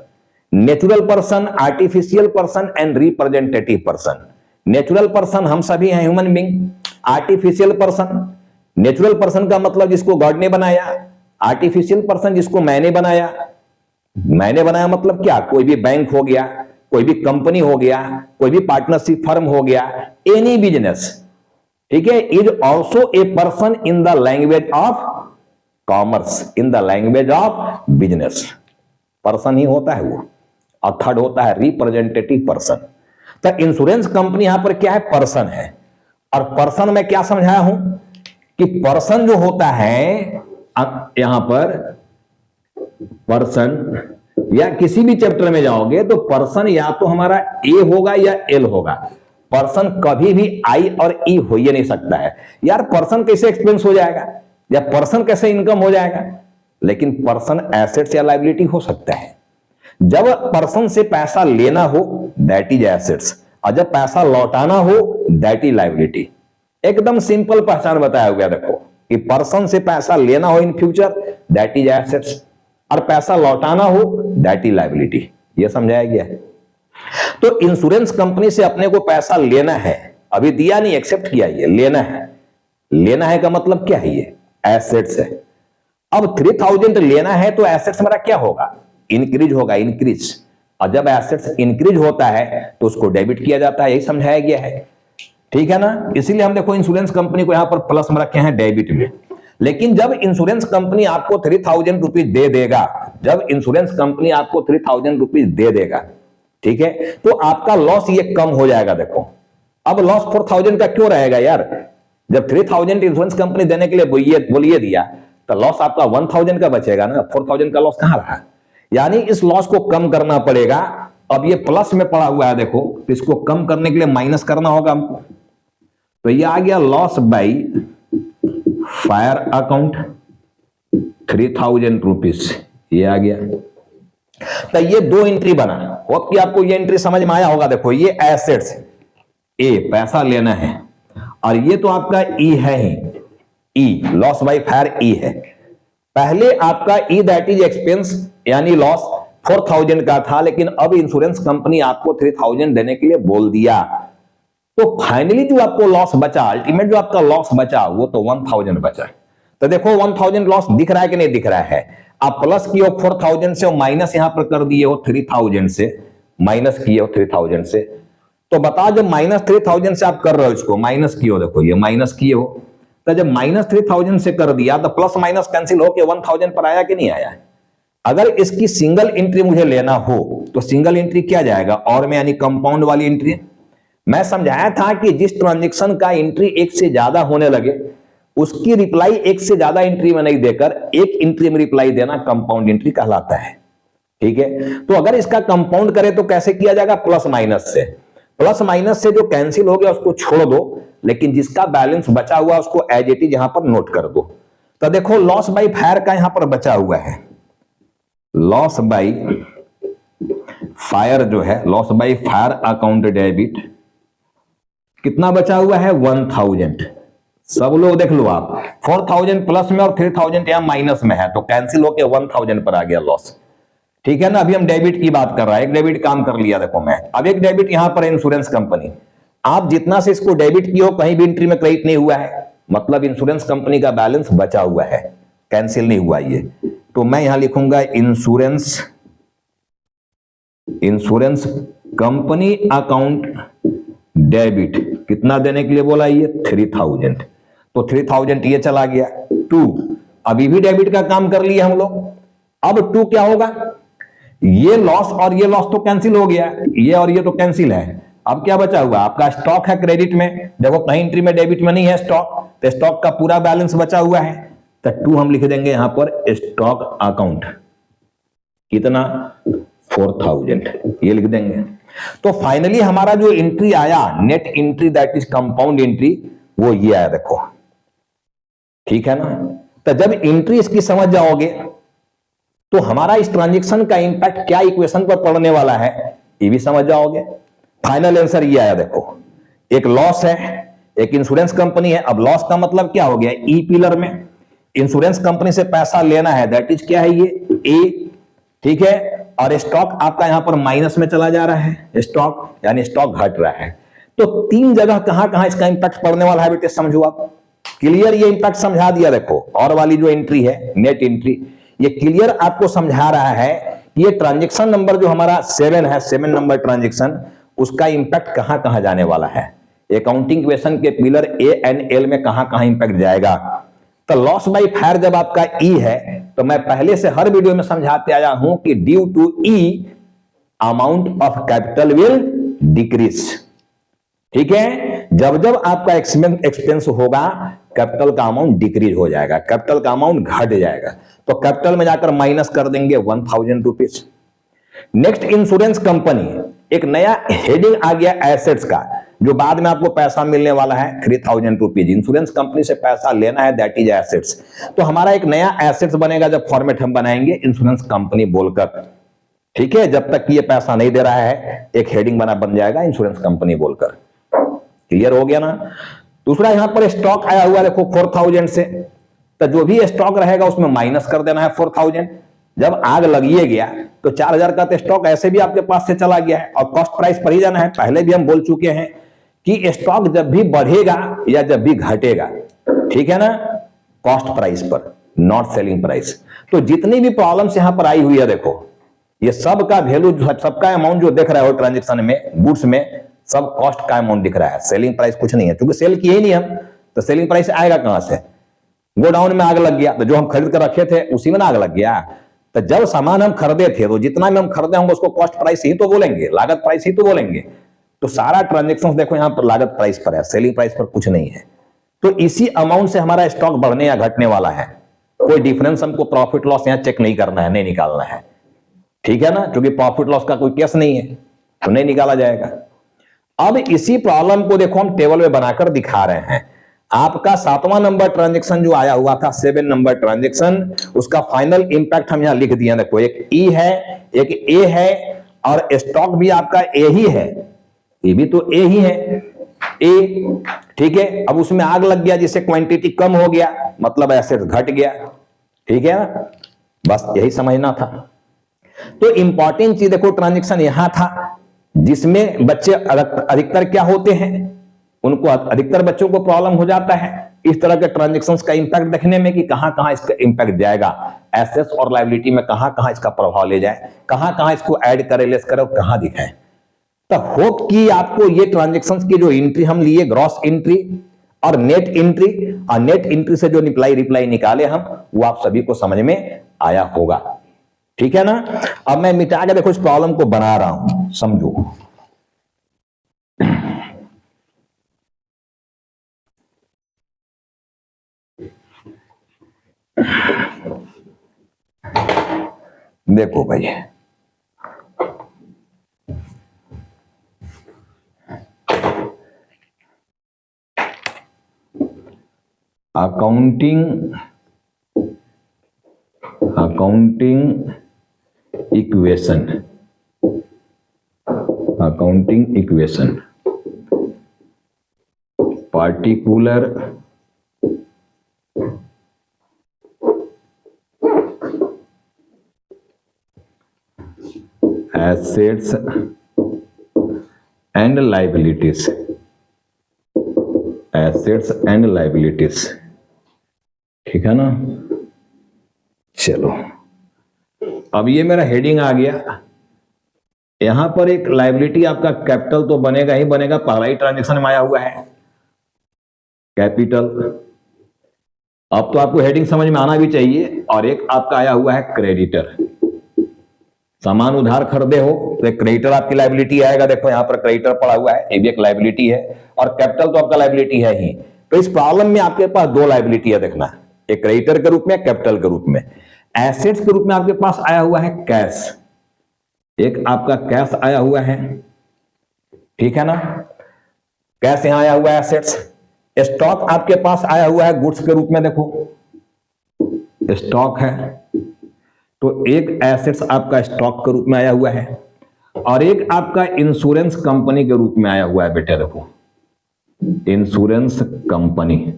natural person, artificial person and representative person. Natural person हम सभी हैं, human being. Artificial person, natural person का मतलब जिसको गॉड ने बनाया, आर्टिफिशियल पर्सन जिसको मैंने बनाया। मैंने बनाया मतलब क्या, कोई भी बैंक हो गया, कोई भी कंपनी हो गया, कोई भी पार्टनरशिप फर्म हो गया, एनी बिजनेस, ठीक है, is also a person in the language of commerce, in the language of business, person ही होता है वो। और थर्ड होता है रिप्रेजेंटेटिव पर्सन। तो इंश्योरेंस कंपनी यहां पर क्या है, पर्सन है। और पर्सन में क्या समझाया हूं कि पर्सन जो होता है यहां पर पर्सन, या किसी भी चैप्टर में जाओगे तो पर्सन या तो हमारा ए होगा या एल होगा, पर्सन कभी भी आई और ई हो ही नहीं सकता है। यार पर्सन कैसे एक्सपेंस हो जाएगा, या पर्सन कैसे इनकम हो जाएगा, लेकिन पर्सन एसेट्स या लायबिलिटी हो सकता है। जब पर्सन से पैसा लेना हो दैट इज एसेट्स, और जब पैसा लौटाना हो दैट इज लायबिलिटी। एकदम सिंपल पहचान बताया हुआ। देखो कि पर्सन से पैसा लेना हो in future that is assets, और पैसा लौटाना हो दैट इज लायबिलिटी। यह समझाया गया है। तो इंश्योरेंस कंपनी से अपने को पैसा लेना है, अभी दिया नहीं, एक्सेप्ट किया, ये लेना है। लेना है का मतलब क्या है? ये एसेट्स है। अब 3000 लेना है तो एसेट्स मेरा क्या होगा? इंक्रीज होगा, इंक्रीज। और जब एसेट्स इंक्रीज होता है तो उसको डेबिट किया जाता है, यही समझाया गया है। ठीक है ना? इसीलिए हम देखो इंश्योरेंस कंपनी को यहां पर प्लस में रखे हैं डेबिट में। लेकिन जब इंश्योरेंस कंपनी आपको 3000 रुपीज दे देगा, जब इंश्योरेंस कंपनी आपको 3000 रुपीज दे देगा, ठीक है, तो आपका लॉस ये कम हो जाएगा। देखो अब लॉस 4000 का क्यों रहेगा यार? जब 3000 इंश्योरेंस कंपनी देने के लिए बोलिए दिया, तो लॉस आपका 1000 का बचेगा ना, 4000 का लॉस कहां रहा? यानी इस लॉस को कम करना पड़ेगा। अब ये प्लस में पड़ा हुआ है, देखो, तो इसको कम करने के लिए माइनस करना होगा हमको। तो ये आ गया loss by fire account 3000 rupees, ये आ गया। तो ये दो एंट्री बना। होप कि आपको ये एंट्री समझ में आया होगा। देखो ये एसेट्स, ए पैसा लेना है, और ये तो आपका ई है ही, ई लॉस बाई फायर ई है। पहले आपका ई दैट इज एक्सपेंस यानी लॉस 4000 का था, लेकिन अब इंश्योरेंस कंपनी आपको 3000 देने के लिए बोल दिया, तो फाइनली जो आपको लॉस बचा, अल्टीमेट जो आपका लॉस बचा, वो तो 1000 बचा। तो देखो 1000 लॉस दिख रहा है कि नहीं दिख रहा है? आप प्लस किए हो 4000 से और माइनस यहां पर कर दिए हो 3000 से, माइनस किए हो 3000 से। तो बताओ जब माइनस 3000 से आप कर रहे हो, इसको माइनस किए हो, देखो ये माइनस किए हो, तो जब माइनस 3000 से कर दिया तो प्लस माइनस कैंसिल होके 1000 पर आया कि नहीं आया? अगर इसकी सिंगल एंट्री मुझे लेना हो तो सिंगल एंट्री क्या जाएगा? और में यानी कंपाउंड वाली एंट्री। मैं समझाया था कि जिस ट्रांजेक्शन का एंट्री एक से ज्यादा होने लगे उसकी रिप्लाई एक से ज्यादा एंट्री में नहीं देकर एक एंट्री में रिप्लाई देना कंपाउंड एंट्री कहलाता है। ठीक है, तो अगर इसका कंपाउंड करें तो कैसे किया जाएगा? प्लस माइनस से। प्लस माइनस से जो कैंसिल हो गया उसको छोड़ दो, लेकिन जिसका बैलेंस बचा हुआ उसको एज इट इज यहां पर नोट कर दो। तो देखो लॉस बाई फायर का यहां पर बचा हुआ है, लॉस बाई फायर जो है, loss by fire account debit कितना बचा हुआ है? 1000। सब लोग देख लो आप, 4000 प्लस में और 3000 यहां माइनस में है, तो कैंसिल होके 1000 पर आ गया लॉस। ठीक है ना? अभी हम डेबिट की बात कर रहा है, एक डेबिट काम कर लिया देखो मैं। अब एक डेबिट यहां पर इंश्योरेंस कंपनी, आप जितना से इसको डेबिट किए हो कहीं भी एंट्री में क्रेडिट नहीं हुआ है, मतलब इंश्योरेंस कंपनी का बैलेंस बचा हुआ है, कैंसिल नहीं हुआ ये। तो मैं यहां लिखूंगा इंश्योरेंस कंपनी अकाउंट डेबिट, कितना देने के लिए बोला? ये 3000। तो 3000 ये चला गया 2, अभी भी डेबिट का काम कर लिया हम लोग। अब 2 क्या होगा? ये लॉस और ये लॉस तो कैंसिल हो गया, ये और ये तो कैंसिल है। अब क्या बचा हुआ? आपका स्टॉक है क्रेडिट में, देखो कहीं एंट्री में डेबिट में नहीं है स्टॉक, तो स्टॉक का पूरा बैलेंस बचा हुआ है। तो 2 हम लिख देंगे यहां पर स्टॉक अकाउंट, कितना? 4000, ये लिख देंगे। तो फाइनली हमारा जो एंट्री आया, net entry that is compound entry, वो ये आया देखो। ठीक है ना? तो जब एंट्री इसकी समझ जाओगे तो हमारा इस ट्रांजेक्शन का इंपैक्ट क्या इक्वेशन पर पड़ने वाला है ये भी समझ जाओगे। फाइनल आंसर ये आया देखो, एक लॉस है, एक इंश्योरेंस कंपनी है। अब लॉस का मतलब क्या हो गया? ई पिलर में इंश्योरेंस कंपनी से पैसा लेना है, दैट इज क्या है? ये ए। ठीक है, और स्टॉक आपका यहां पर माइनस में चला जा रहा है, स्टॉक यानी स्टॉक घट रहा है। तो 3 जगह कहां कहां इसका इंपैक्ट पड़ने वाला है बेटे, समझो आप। क्लियर ये इंपैक्ट समझा दिया देखो। और वाली जो एंट्री है नेट एंट्री, ये क्लियर आपको समझा रहा है कि ये ट्रांजेक्शन नंबर जो हमारा 7 है, 7 नंबर ट्रांजेक्शन, उसका इंपैक्ट कहां कहां जाने वाला है। अकाउंटिंग इक्वेशन के पिलर ए एंड एल में कहां कहां इंपैक्ट जाएगा। तो लॉस बाई फायर जब आपका ई है, तो मैं पहले से हर वीडियो में समझाते आया हूं कि due to E amount of capital will decrease. ठीक है, जब जब आपका एक्सपेंस होगा कैपिटल का अमाउंट डिक्रीज हो जाएगा, कैपिटल का अमाउंट घट जाएगा। तो कैपिटल में जाकर माइनस कर देंगे 1000 रुपीज। नेक्स्ट इंश्योरेंस कंपनी, एक नया हेडिंग आ गया एसेट्स का, जो बाद में आपको पैसा मिलने वाला है 3000 रुपीज। इंश्योरेंस कंपनी से पैसा लेना है, दैट इज एसेट्स। तो हमारा एक नया एसेट्स बनेगा जब फॉर्मेट हम बनाएंगे इंश्योरेंस कंपनी बोलकर। ठीक है, जब तक ये पैसा नहीं दे रहा है एक हेडिंग बन जाएगा इंश्योरेंस कंपनी बोलकर। क्लियर हो गया ना? दूसरा यहां पर स्टॉक आया हुआ देखो 4000 से, तो जो भी स्टॉक रहेगा उसमें माइनस कर देना है 4000। जब आग लगिए गया तो 4000 का तो स्टॉक ऐसे भी आपके पास से चला गया है और कॉस्ट प्राइस पर ही जाना है। पहले भी हम बोल चुके हैं कि स्टॉक जब भी बढ़ेगा या जब भी घटेगा, ठीक है ना, कॉस्ट प्राइस पर, नॉट सेलिंग प्राइस। तो जितनी भी प्रॉब्लम्स यहां पर आई हुई है, देखो ये सब का वैल्यू, सबका अमाउंट जो देख रहा हो ट्रांजेक्शन में, गुड्स में, सब कॉस्ट का अमाउंट दिख रहा है, सेलिंग प्राइस कुछ नहीं है, क्योंकि सेल किए ही नहीं हम, तो सेलिंग प्राइस आएगा कहां से? गोडाउन में आग लग गया तो जो हम खरीद कर रखे थे उसी में आग लग गया। तो जब सामान हम खरीदे थे तो जितना भी हम खरीदे होंगे उसको कॉस्ट प्राइस ही तो बोलेंगे, लागत प्राइस ही तो बोलेंगे। तो सारा ट्रांजेक्शन देखो यहां पर लागत प्राइस पर है, सेलिंग प्राइस पर कुछ नहीं है। तो इसी अमाउंट से हमारा स्टॉक बढ़ने या घटने वाला है। कोई डिफरेंस हमको प्रॉफिट लॉस यहां चेक नहीं करना है, नहीं निकालना है, ठीक है ना, क्योंकि प्रॉफिट लॉस का कोई केस नहीं है तो नहीं निकाला जाएगा। अब इसी प्रॉब्लम को देखो हम टेबल में बनाकर दिखा रहे हैं। आपका 7वां नंबर ट्रांजैक्शन जो आया हुआ था, 7 नंबर ट्रांजैक्शन, उसका फाइनल इंपैक्ट हम यहां लिख दिए। देखो एक ई है, एक ए है, और स्टॉक भी आपका ए ही है, ये भी तो ए ही है, ए, ठीक है। अब उसमें आग लग गया जिससे क्वांटिटी कम हो गया, मतलब एसेट घट गया, ठीक है ना, बस यही समझना था। तो इंपॉर्टेंट चीज देखो, ट्रांजैक्शन यहां था जिसमें बच्चे अधिकतर क्या होते हैं, उनको अधिकतर बच्चों को प्रॉब्लम हो जाता है इस तरह के ट्रांजैक्शंस का इंपैक्ट देखने में कि कहां कहां इसका इंपैक्ट जाएगा, एसेट्स और लायबिलिटी में कहां कहां इसका प्रभाव ले जाए, कहां कहां इसको ऐड करे, लेस करे, कहां दिखाए। तो होप कि आपको ये ट्रांजैक्शंस की जो एंट्री हम लिए, ग्रॉस एंट्री और नेट एंट्री, और नेट एंट्री से जो रिप्लाई निकाले हम, वो आप सभी को समझ में आया होगा, ठीक है ना। अब मैं मिटा के देखो इस प्रॉब्लम को बना रहा हूं, समझो। देखो भाई, accounting equation, particular assets and liabilities, ठीक है ना। चलो, अब ये मेरा हेडिंग आ गया। यहां पर एक लायबिलिटी आपका कैपिटल तो बनेगा ही बनेगा, पहला ही ट्रांजैक्शन में आया हुआ है कैपिटल। अब तो आपको हेडिंग समझ में आना भी चाहिए। और एक आपका आया हुआ है क्रेडिटर, सामान उधार खरीदे हो तो एक क्रेडिटर आपकी लायबिलिटी आएगा। देखो यहां पर क्रेडिटर पड़ा हुआ है, ये भी एक लायबिलिटी है, और कैपिटल तो आपका लायबिलिटी है ही। तो इस प्रॉब्लम में आपके पास दो लायबिलिटी है, देखना, एक क्रेडिटर के रूप में, कैपिटल के रूप में। एसेट्स के रूप में आपके पास आया हुआ है कैश, एक आपका कैश आया हुआ है, ठीक है ना, कैश यहां आया हुआ है एसेट्स। स्टॉक आपके पास आया हुआ है गुड्स के रूप में, देखो स्टॉक है, तो एक एसेट्स आपका स्टॉक के रूप में आया हुआ है, और एक आपका इंश्योरेंस कंपनी के रूप में आया हुआ है। बेटे देखो, इंश्योरेंस कंपनी,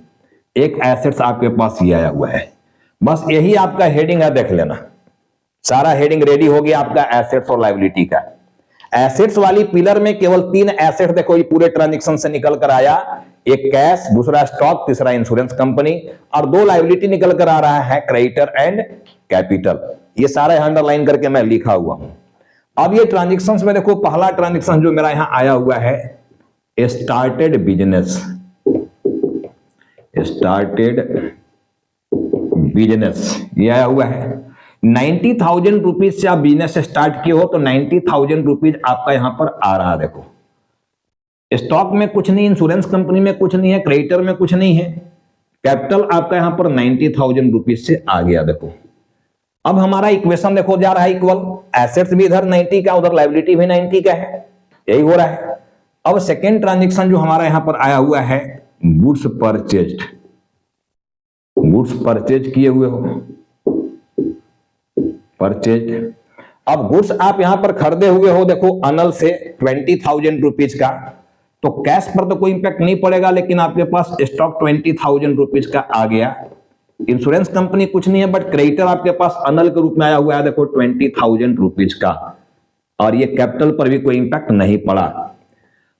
एक एसेट्स आपके पास ये आया हुआ है। बस यही आपका हेडिंग है, देख लेना, सारा हेडिंग रेडी हो गया आपका एसेट्स और लायबिलिटी का। एसेट्स वाली पिलर में केवल 3 एसेट देखो ये पूरे ट्रांजैक्शन से निकल कर आया, एक कैश, दूसरा स्टॉक, तीसरा इंश्योरेंस कंपनी, और 2 लायबिलिटी निकल कर आ रहा है क्रेडिटर एंड कैपिटल। ये सारा अंडरलाइन करके मैं लिखा हुआ हूं। अब ये ट्रांजैक्शंस में देखो, पहला ट्रांजैक्शन जो मेरा यहां आया हुआ है, स्टार्टेड बिजनेस, ये आया हुआ है। 90,000 रुपीज से आप बिजनेस स्टार्ट किए हो तो 90,000 रुपीज आपका यहां पर आ रहा है। देखो स्टॉक में कुछ नहीं, इंश्योरेंस कंपनी में कुछ नहीं है, क्रेडिटर में कुछ नहीं है, कैपिटल आपका यहां पर 90,000 रुपीज से आ गया। देखो अब हमारा इक्वेशन देखो जा रहा है इक्वल, एसेट्स भी इधर 90 का, उधर लायबिलिटी भी 90 का है, यही हो रहा है। अब सेकेंड ट्रांजैक्शन जो हमारा यहां पर आया हुआ है, गुड्स परचेज किए हुए हो, परचेज। अब गुड्स आप यहां पर खरीदे हुए हो, देखो अनल से 20,000 रुपीज का, तो कैश पर तो कोई इंपैक्ट नहीं पड़ेगा, लेकिन आपके पास स्टॉक 20,000 रुपीज का आ गया, इंश्योरेंस कंपनी कुछ नहीं है बट क्रेडिटर आपके पास अनल के रूप में आया हुआ है, देखो 20,000 रुपीज का, और ये कैपिटल पर भी कोई इंपैक्ट नहीं पड़ा।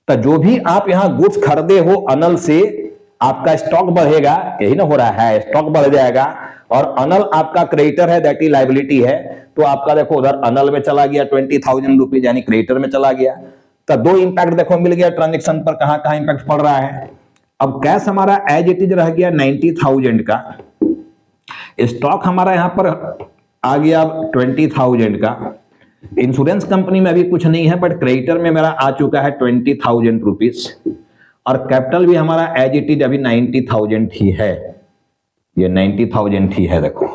तो जो भी आप यहां गुड्स खरीदे हो अनल से, आपका स्टॉक बढ़ेगा, यही ना हो रहा है, स्टॉक बढ़ जाएगा, और अनल आपका क्रेडिटर है, दैट इज लायबिलिटी है, तो आपका देखो उधर अनल में चला गया 20,000 रुपीज, यानी क्रेडिटर में चला गया। तो दो इंपैक्ट देखो मिल गया ट्रांजेक्शन पर, कहां कहां इंपैक्ट पड़ रहा है। अब कैश हमारा एज इट इज रह गया 90,000 का, स्टॉक हमारा यहां पर आ गया 20,000 का, इंश्योरेंस कंपनी में अभी कुछ नहीं है बट क्रेडिटर में मेरा आ चुका है 20,000 रुपीज, और कैपिटल भी हमारा एज इट इज अभी 90,000 ही है, ये 90,000 ही है देखो।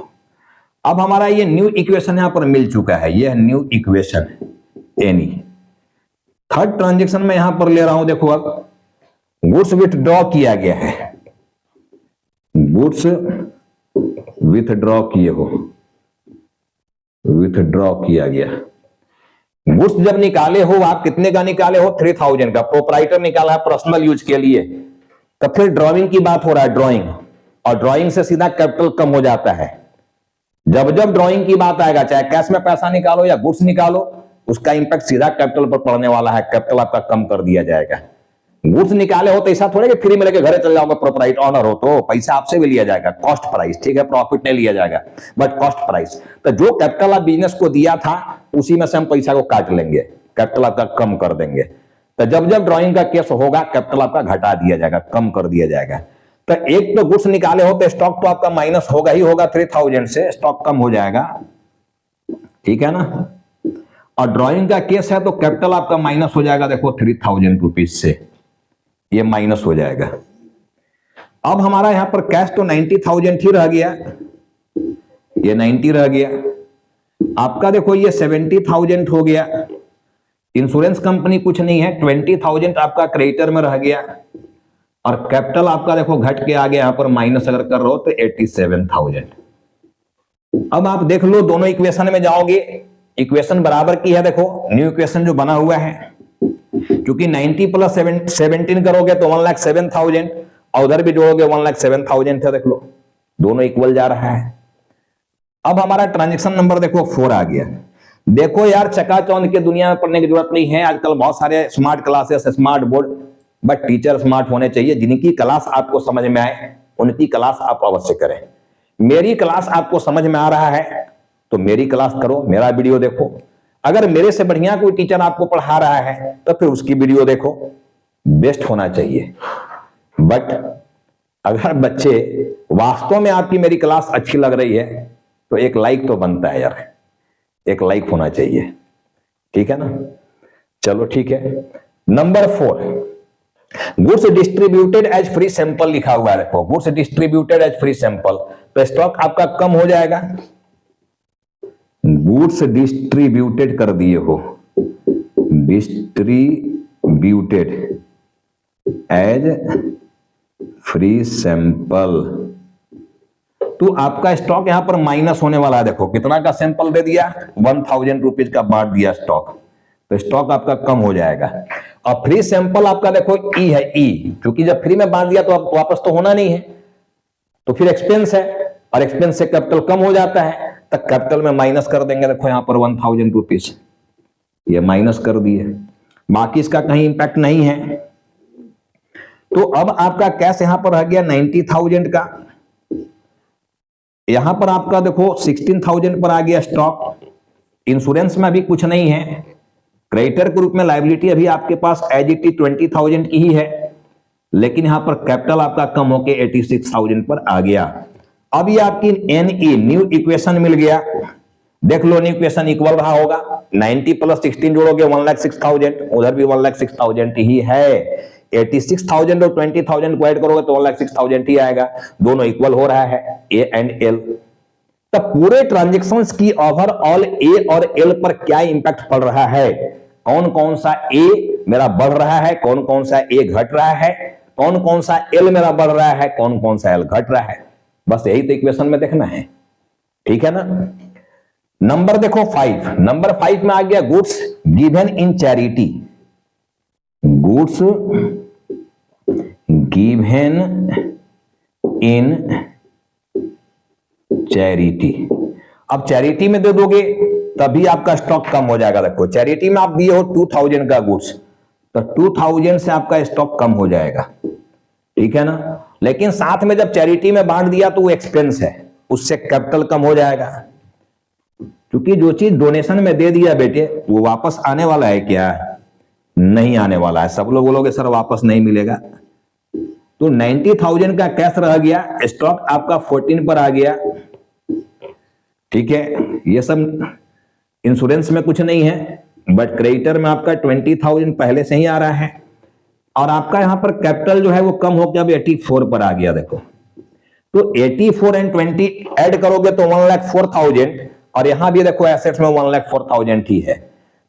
अब हमारा ये न्यू इक्वेशन यहां पर मिल चुका है, ये new equation any. Third transaction में यहां पर ले रहा हूं, देखो अब गुड्स विथड्रॉ किया गया है, गुड्स विथड्रॉ किए हो, विथड्रॉ किया गया। गुड्स जब निकाले हो आप, कितने का निकाले हो? 3,000 का, प्रोपराइटर निकाला है पर्सनल यूज के लिए, तो फिर ड्राइंग की बात हो रहा है, ड्राइंग, और ड्राइंग से सीधा कैपिटल कम हो जाता है। जब जब ड्राइंग की बात आएगा, चाहे कैश में पैसा निकालो या गुड्स निकालो, उसका इंपैक्ट सीधा कैपिटल पर पड़ने वाला है, कैपिटल आपका कम कर दिया जाएगा। गुड्स निकाले हो तो ऐसा थोड़े कि फ्री में लेके घरे चल जाओगे, प्रोपराइट ऑनर हो तो पैसा आपसे भी लिया जाएगा, कॉस्ट प्राइस, ठीक है, प्रॉफिट नहीं लिया जाएगा बट कॉस्ट प्राइस। तो जो कैपिटल आप बिजनेस को दिया था उसी में से हम पैसा को काट लेंगे, कैपिटल आपका कम कर देंगे। तो जब जब ड्राइंग का केस होगा कैपिटल आपका घटा दिया जाएगा, कम कर दिया जाएगा। तो एक तो गुड्स निकाले हो तो स्टॉक तो आपका माइनस होगा ही होगा, 3,000 से स्टॉक कम हो जाएगा, ठीक है ना। और ड्राइंग का केस है तो कैपिटल आपका माइनस हो जाएगा, देखो 3,000 रुपीज से ये माइनस हो जाएगा। अब हमारा यहां पर कैश तो 90,000 ही रह गया, ये 90 रह गया, आपका देखो ये 70,000 हो गया। इंश्योरेंस कंपनी कुछ नहीं है, 20,000 आपका क्रेडिटर में रह गया, और कैपिटल आपका देखो घट के आ गया, यहां पर माइनस अगर कर रहे हो तो 87,000। अब आप देख लो दोनों इक्वेशन में जाओगे, इक्वेशन बराबर की है, देखो न्यू इक्वेशन जो बना हुआ है, क्योंकि 90 प्लस 17 करोगे तो 1,07,000, और उधर भी जोड़ोगे 1,07,000 है, देख लो दोनों इक्वल जा रहा है। अब हमारा ट्रांजेक्शन नंबर देखो 4 आ गया। देखो यार, चकाचौंध के दुनिया में पढ़ने की जरूरत नहीं है, आजकल बहुत सारे smart classes, smart board, but teacher smart होने चाहिए। जिनकी क्लास आपको समझ में आए उनकी क्लास आप अवश्य करें। मेरी क्लास आपको समझ में आ रहा है तो मेरी क्लास करो, मेरा वीडियो देखो। अगर मेरे से बढ़िया कोई टीचर आपको पढ़ा रहा है तो फिर उसकी वीडियो देखो, बेस्ट होना चाहिए। बट अगर बच्चे वास्तव में आपकी मेरी क्लास अच्छी लग रही है तो एक लाइक तो बनता है यार, एक लाइक होना चाहिए, ठीक है ना। चलो ठीक है। Number 4, goods distributed as free sample लिखा हुआ है, देखो goods distributed as free sample, तो स्टॉक आपका कम हो जाएगा। गुड्स डिस्ट्रीब्यूटेड कर दिए हो, डिस्ट्रीब्यूटेड एज फ्री सैंपल, तो आपका स्टॉक यहां पर माइनस होने वाला है। देखो कितना का सैंपल दे दिया, 1,000 रुपीज का बांट दिया स्टॉक, तो स्टॉक आपका कम हो जाएगा। और फ्री सैंपल आपका देखो ई है, ई, क्योंकि जब फ्री में बांट दिया तो आप वापस तो होना नहीं है, तो फिर एक्सपेंस है, और एक्सपेंस से कैपिटल कम हो जाता है, तब कैपिटल में माइनस कर देंगे। देखो यहां पर 1,000 रुपीज ये माइनस कर दिए, बाकी इसका कहीं इंपैक्ट नहीं है। तो अब आपका कैश यहां पर रह गया 90,000 का, यहां पर आपका देखो 16,000 पर आ गया स्टॉक। इंश्योरेंस में अभी कुछ नहीं है, क्रेडिटर के रूप में लायबिलिटी अभी आपके पास एज इट इज 20,000 की ही है, लेकिन यहां पर कैपिटल आपका कम होकर 86,000 पर आ गया। अब ये आपकी एनई न्यू इक्वेशन मिल गया, देख लो न्यू इक्वेशन इक्वल रहा होगा, 90 प्लस 16 जोड़ोगे 1,06,000, उधर भी 1,06,000 ही है, 86,000 और 20,000 को ऐड करोगे तो 1,06,000 ही आएगा, दोनों इक्वल हो रहा है, ए एंड एल। तब पूरे ट्रांजेक्शन्स की ओवरऑल ए और एल पर क्या इंपैक्ट पड़ रहा है, कौन कौन सा ए मेरा बढ़ रहा है, कौन कौन सा ए घट रहा है, कौन कौन सा एल मेरा बढ़ रहा है, कौन कौन सा एल घट रहा है, बस यही तो इक्वेशन में देखना है, ठीक है ना। नंबर देखो 5, नंबर 5 में आ गया goods given in charity, goods given in charity. अब चैरिटी में दे दोगे तभी आपका स्टॉक कम हो जाएगा। देखो चैरिटी में आप दिए हो 2000 का गुड्स, तो 2000 से आपका स्टॉक कम हो जाएगा, ठीक है ना। लेकिन साथ में जब चैरिटी में बांट दिया तो वो एक्सपेंस है, उससे कैपिटल कम हो जाएगा। क्योंकि जो चीज डोनेशन में दे दिया बेटे वो वापस आने वाला है क्या? नहीं आने वाला है। सब लोग बोलोगे सर वापस नहीं मिलेगा। तो 90,000 का कैश रह गया, स्टॉक आपका 14 पर आ गया, ठीक है। ये सब इंश्योरेंस में कुछ नहीं है, बट क्रेडिटर में आपका 20,000 पहले से ही आ रहा है। और आपका यहां पर कैपिटल जो है वो कम होकर अब 84 पर आ गया। देखो तो 84 एंड 20 ऐड करोगे तो 1,04,000, और यहां भी देखो एसेट्स में 1,04,000 ही है।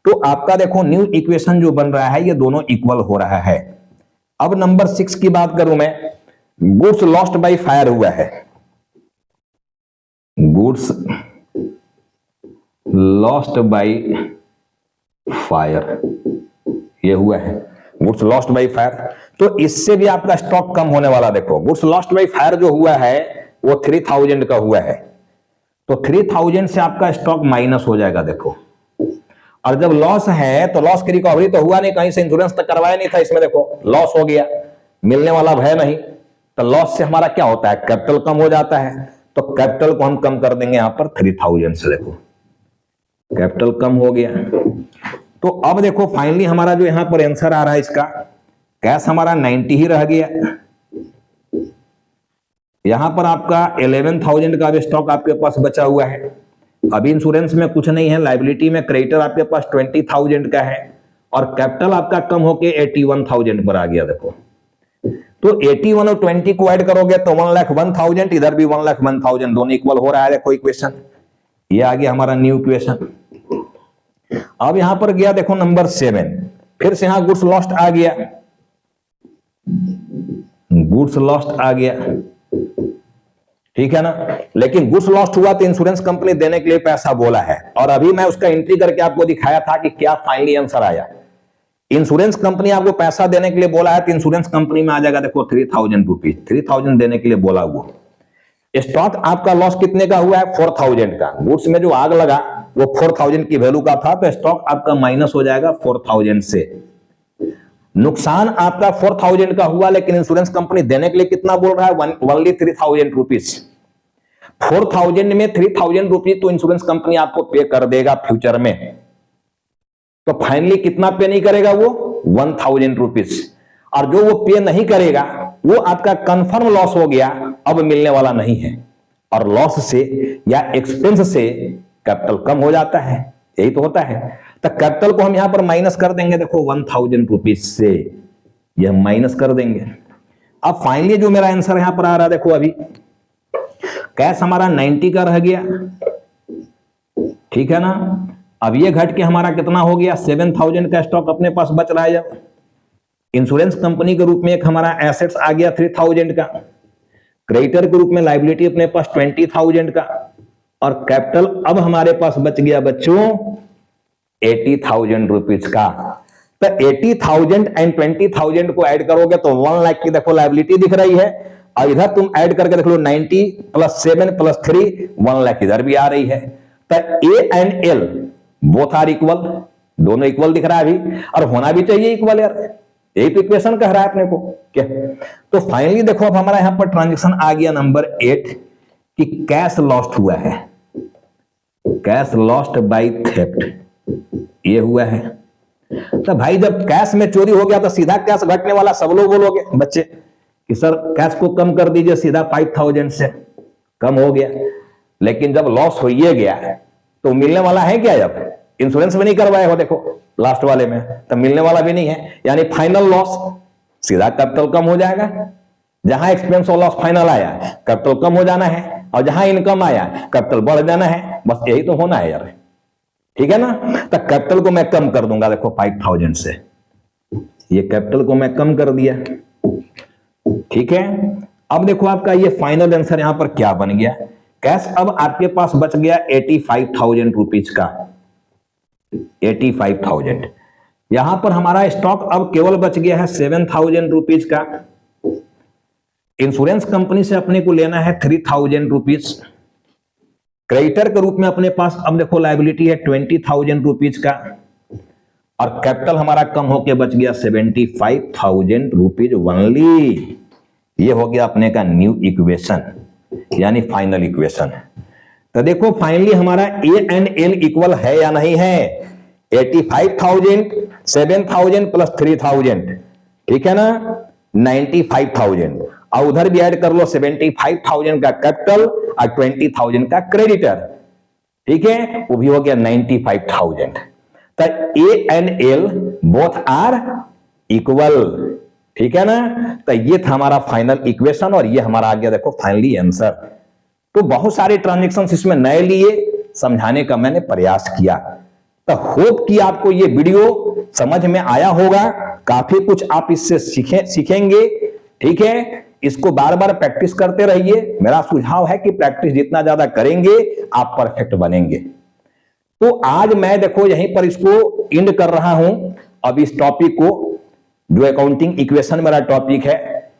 तो आपका देखो न्यू इक्वेशन जो बन रहा है ये दोनों इक्वल हो रहा है। अब नंबर 6 की बात करूं मैं, गुड्स लॉस्ट बाय फायर हुआ है। गुड्स लॉस्ट बाय फायर ये हुआ है, गुड्स लॉस्ट बाय फायर। तो इससे भी आपका स्टॉक कम होने वाला। देखो गुड्स लॉस्ट बाय फायर जो हुआ है वो 3,000 का हुआ है, तो 3,000 से आपका स्टॉक माइनस हो जाएगा। देखो और जब लॉस है तो लॉस की रिकवरी तो हुआ नहीं, कहीं से इंश्योरेंस तक करवाया नहीं था इसमें, देखो लॉस हो गया, मिलने वाला है नहीं। तो लॉस से हमारा क्या होता है? कैपिटल कम हो जाता है। तो कैपिटल को हम कम कर देंगे यहां पर 3,000 से। देखो कैपिटल कम हो गया। तो अब देखो फाइनली हमारा जो यहां पर आंसर आ रहा है इसका, कैश हमारा 90 ही रह गया। यहां पर आपका 11,000 का भी स्टॉक आपके पास बचा हुआ है। अभी इंश्योरेंस में कुछ नहीं है, लायबिलिटी में क्रेडिटर आपके पास 20,000 का है, और कैपिटल आपका कम होके 81,000 पर आ गया। देखो तो 81 और 20 को ऐड करोगे तो 1,01,000, इधर भी 1,01,000, दोनों इक्वल हो रहा है। देखो इक्वेशन ये आ गया हमारा न्यू इक्वेशन। अब यहां पर गया देखो नंबर 7, फिर से यहां गुड्स लॉस्ट आ गया, गुड्स लॉस्ट आ गया, ठीक है ना। लेकिन गुड्स लॉस्ट हुआ तो इंश्योरेंस कंपनी देने के लिए पैसा बोला है, और अभी मैं उसका एंट्री करके आपको दिखाया था कि क्या फाइनली आंसर आया। इंश्योरेंस कंपनी आपको पैसा देने के लिए बोला है तो इंश्योरेंस कंपनी में आ जाएगा देखो 3,000 रुपीज, 3,000 देने के लिए बोला हुआ। स्टॉक आपका लॉस कितने का हुआ है? 4,000 का। गुड्स में जो आग लगा वो 4,000 की वैल्यू का था, तो स्टॉक आपका माइनस हो जाएगा 4,000 से। नुकसान आपका 4,000 का हुआ, लेकिन इंश्योरेंस कंपनी देने के लिए कितना बोल रहा है? Only 3,000 rupees. 4,000 में 3,000 रुपीज तो इंश्योरेंस कंपनी आपको पे कर देगा फ्यूचर में। तो फाइनली कितना पे नहीं करेगा? वो 1,000 रुपीज। और जो वो पे नहीं करेगा वो आपका कंफर्म लॉस हो गया, अब मिलने वाला नहीं है। और लॉस से या एक्सपेंस से कैपिटल कम हो जाता है, यही तो होता है। तो कैपिटल को हम यहां पर माइनस कर देंगे, देखो 1,000 रुपीज से यह माइनस कर देंगे। अब फाइनली जो मेरा आंसर यहां पर आ रहा है, देखो अभी कैश हमारा 90 का रह गया, ठीक है ना। अब ये घट के हमारा कितना हो गया? 7,000 का स्टॉक अपने पास बच रहा है। जब इंश्योरेंस कंपनी के रूप में एक हमारा एसेट्स आ गया 3,000 का, क्रेडिटर के रूप में लायबिलिटी अपने पास 20,000 का, और कैपिटल अब हमारे पास बच गया बच्चों 80,000 रुपीज का। तो 80,000 एंड 20,000 को ऐड करोगे तो 1 लाख की देखो लायबिलिटी दिख रही है, और इधर तुम ऐड करके देख लो 90 + 7 + 3 1 लाख इधर भी आ रही है। तो A and L both are equal, दोनों इक्वल दिख रहा है अभी, और होना भी चाहिए इक्वल यार, यही तो इक्वेशन कह रहा है अपने को क्या। तो फाइनली देखो अब हमारा यहां पर ट्रांजैक्शन आ गया नंबर 8 कि कैश लॉस्ट हुआ है, कैश लॉस्ट बाय थेफ्ट ये हुआ है। तो भाई जब कैश में चोरी हो गया तो सीधा कैश घटने वाला, सब लोग बोलोगे बच्चे कि सर कैश को कम कर दीजिए, सीधा 5,000 से कम हो गया। लेकिन जब लॉस हो ही गया है तो मिलने वाला है क्या? जब इंश्योरेंस में नहीं करवाए हो देखो लास्ट वाले में, तो मिलने वाला भी नहीं है, यानी फाइनल लॉस, सीधा कैपिटल कम हो जाएगा। जहां एक्सपेंस और लॉस फाइनल आया कैपिटल कम हो जाना है, और जहां इनकम आया कैपिटल बढ़ जाना है, बस यही तो होना है यार, ठीक है ना। तो कैपिटल को मैं कम कर दूंगा देखो 5,000 से, ये कैपिटल को मैं कम कर दिया, ठीक है। अब देखो आपका ये फाइनल आंसर यहां पर क्या बन गया? कैश अब आपके पास बच गया 85,000 रुपीज का, 85,000। यहां पर हमारा स्टॉक अब केवल बच गया है 7,000 रुपीज का। इंश्योरेंस कंपनी से अपने को लेना है 3,000 रुपीज, क्रेडिटर के रूप में अपने पास अब देखो लायबिलिटी है 20,000 रुपीज का, और कैपिटल हमारा कम होके बच गया 75,000 रुपीज ओनली। ये हो गया अपने का न्यू इक्वेशन, यानी फाइनल इक्वेशन। तो देखो फाइनली हमारा ए एंड एल इक्वल है या नहीं है? 85,000, 7,000 प्लस 3,000, ठीक है ना, 95,000। और उधर भी ऐड कर लो 75,000 का कैपिटल और 20,000 का क्रेडिटर, ठीक है, वो भी हो गया 95,000। तो A and L both are equal, ठीक है ना। तो ये था हमारा फाइनल इक्वेशन और ये हमारा आ गया देखो फाइनली आंसर। तो बहुत सारे ट्रांजैक्शन इसमें नए लिए, समझाने का मैंने प्रयास किया। तो होप कि आपको ये वीडियो समझ में आया होगा, काफी कुछ आप इससे सीखेंगे, ठीक है। इसको बार बार प्रैक्टिस करते रहिए। मेरा सुझाव है कि प्रैक्टिस जितना ज्यादा करेंगे आप परफेक्ट बनेंगे। तो आज मैं देखो यहीं पर इसको एंड कर रहा हूं। अब इस टॉपिक को, जो अकाउंटिंग इक्वेशन मेरा टॉपिक है,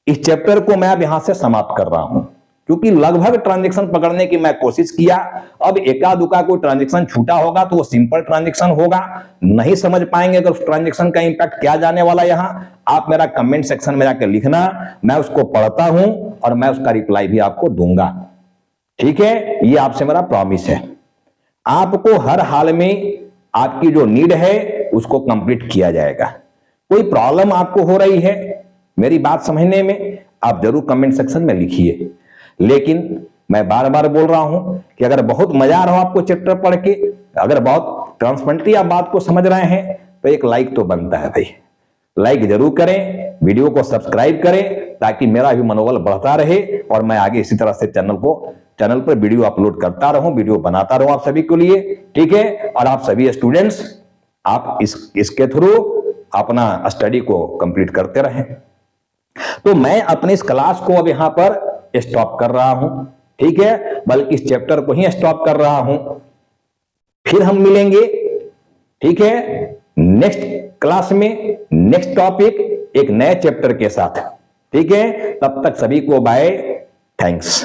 इस चैप्टर को मैं अब यहां से समाप्त कर रहा हूं, क्योंकि लगभग ट्रांजैक्शन पकड़ने की मैं कोशिश किया। अब एका दुका कोई ट्रांजैक्शन छूटा होगा तो वो सिंपल ट्रांजैक्शन होगा, नहीं समझ पाएंगे अगर उस ट्रांजैक्शन का इंपैक्ट क्या जाने वाला यहां, आप मेरा कमेंट सेक्शन में जाकर लिखना, मैं उसको पढ़ता हूं और मैं उसका रिप्लाई भी आपको दूंगा, ठीक है। ये आपसे मेरा प्रॉमिस है। आपको हर हाल में आपकी जो नीड है उसको कंप्लीट किया जाएगा। कोई प्रॉब्लम आपको हो रही है मेरी बात समझने में, आप जरूर कमेंट सेक्शन में लिखिए। लेकिन मैं बार बार बोल रहा हूं कि अगर बहुत मजा आ रहा हो आपको चैप्टर पढ़ के, अगर बहुत ट्रांसपेरेंटली आप बात को समझ रहे हैं, तो एक लाइक तो बनता है भाई। लाइक जरूर करें, वीडियो को सब्सक्राइब करें, ताकि मेरा भी मनोबल बढ़ता रहे और मैं आगे इसी तरह से चैनल पर वीडियो अपलोड करता रहूं, वीडियो बनाता रहूं आप सभी के लिए, ठीक है। और आप सभी स्टूडेंट्स आप इसके थ्रू अपना स्टडी को कंप्लीट करते रहें। तो मैं अपनी इस क्लास को अब यहां पर स्टॉप कर रहा हूं, ठीक है, बल्कि इस चैप्टर को ही स्टॉप कर रहा हूं। फिर हम मिलेंगे, ठीक है, नेक्स्ट क्लास में, नेक्स्ट टॉपिक, एक नए चैप्टर के साथ, ठीक है। तब तक सभी को बाय, थैंक्स।